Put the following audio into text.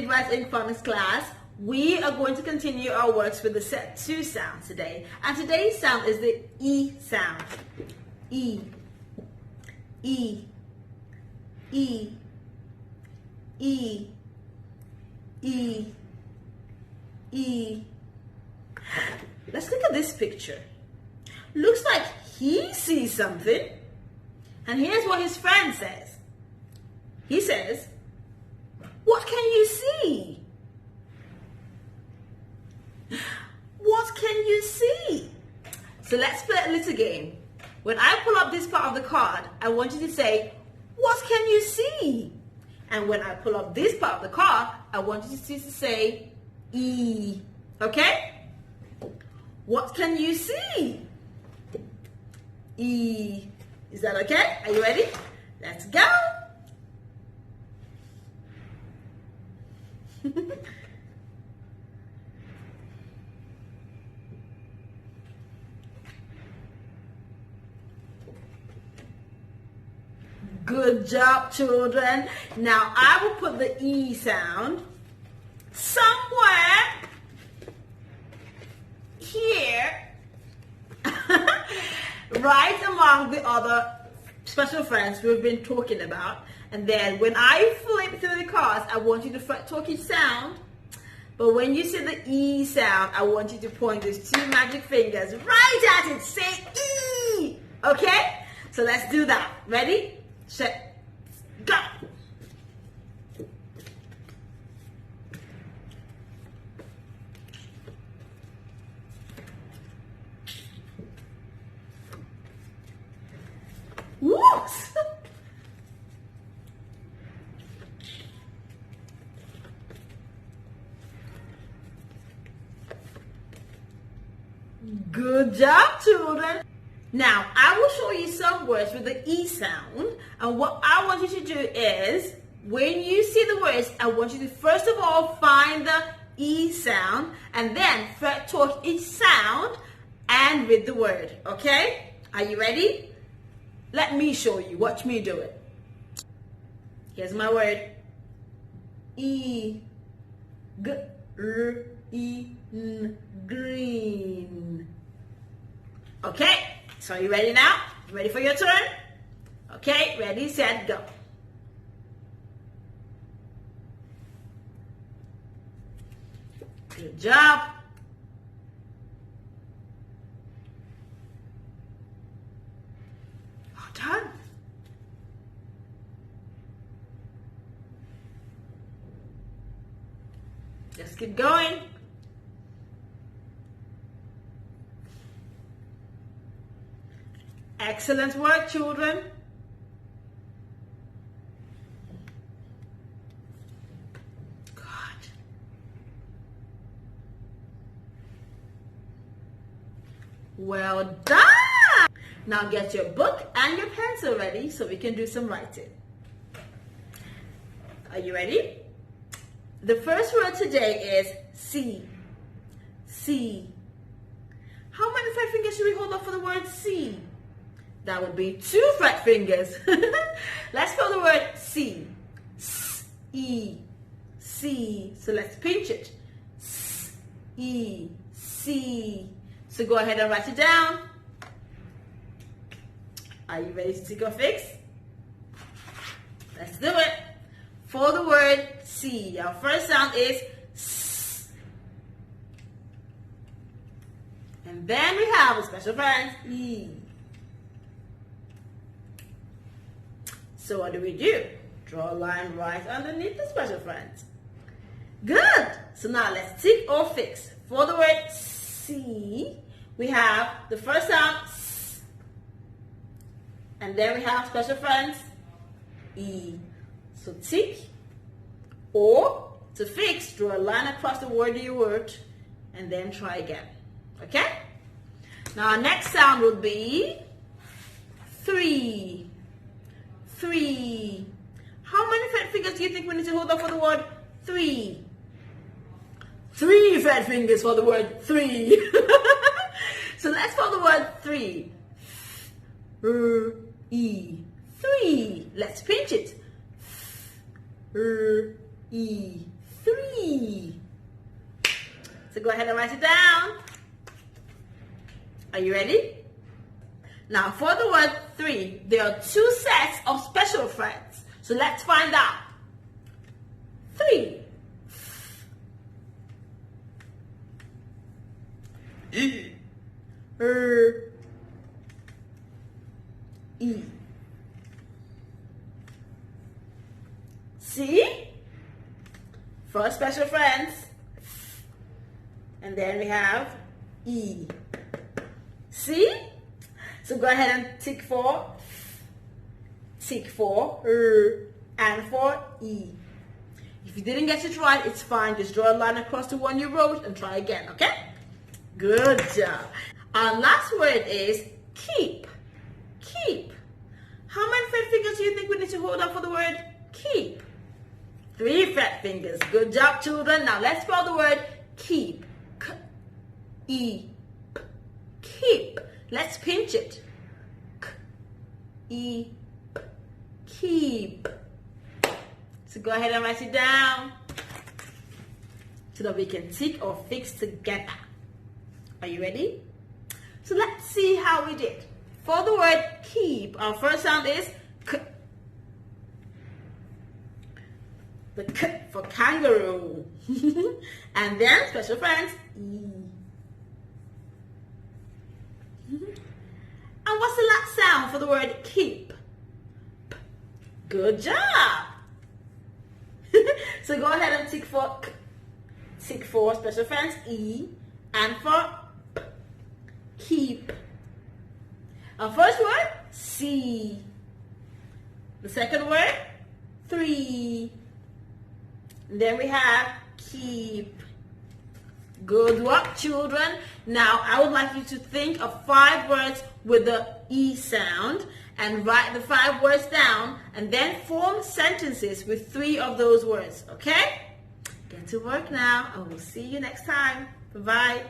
RWI Phonics class. We are going to continue our works with the set 2 sound today. And today's sound is the E sound. E, E, E, E, E, E. Let's look at this picture. Looks like he sees something. And here's what his friend says. He says, "What can you see?" What can you see? So let's play a little game. When I pull up this part of the card, I want you to say, "What can you see?" And when I pull up this part of the card, I want you to say, E. Okay? What can you see? E. Is that okay? Are you ready? Let's go. Good job, children. Now I will put the E sound somewhere here, right among the other special friends we've been talking about. And then when I flip through the cards, I want you to talk each sound. But when you see the E sound, I want you to point those 2 magic fingers right at it. Say E. Okay? So let's do that. Ready? Set, go. Whoops. Good job, children. Now, I will show you some words with the E sound. And what I want you to do is, when you see the words, I want you to first of all find the E sound and then talk each sound and read the word. Okay? Are you ready? Let me show you. Watch me do it. Here's my word. E. G. R. E. N. Green. Okay? So are you ready now? Ready for your turn? Okay, ready, set, go. Good job. Well done. Just keep going. Excellent work, children. Good. Well done. Now get your book and your pencil ready so we can do some writing. Are you ready? The first word today is see. See. How many fat fingers should we hold up for the word see? That would be 2 fat fingers. Let's spell the word see. S-E. See. So let's pinch it. S-E. See. So go ahead and write it down. Are you ready to take your fix? Let's do it. For the word see, our first sound is S. And then we have a special friend, E. So what do? Draw a line right underneath the special friends. Good. So now let's tick or fix. For the word see, we have the first sound S. And then we have special friends E. So tick, or to fix, draw a line across the word you wrote and then try again. Okay? Now our next sound will be 3. 3. How many fat fingers do you think we need to hold up for the word 3? 3 fat fingers for the word 3. So let's spell the word 3. E. 3. Let's pinch it. E. 3. So go ahead and write it down. Are you ready? Now for the word 3, there are 2 sets of special friends. So let's find out. 3. E. E. See? First special friends. And then we have E. See? So go ahead and tick for and for E. If you didn't get it right, it's fine. Just draw a line across the one you wrote and try again, okay? Good job. Our last word is keep. Keep. How many fat fingers do you think we need to hold up for the word keep? 3 fat fingers. Good job, children. Now let's spell the word keep. K-E-P. Keep. Let's pinch it. K-E-P. Keep. So go ahead and write it down so that we can tick or fix together. Are you ready? So let's see how we did. For the word keep, our first sound is K. The K for kangaroo. And then, special friends, E. And what's the last sound for the word keep? P. Good job. So go ahead and tick for K. Tick for special friends, E. And for P. Keep. Our first word, see. The second word, 3. And then we have keep. Good work, children. Now, I would like you to think of 5 words with the E sound and write the 5 words down and then form sentences with 3 of those words, okay? Get to work now, and we'll see you next time. Bye-bye.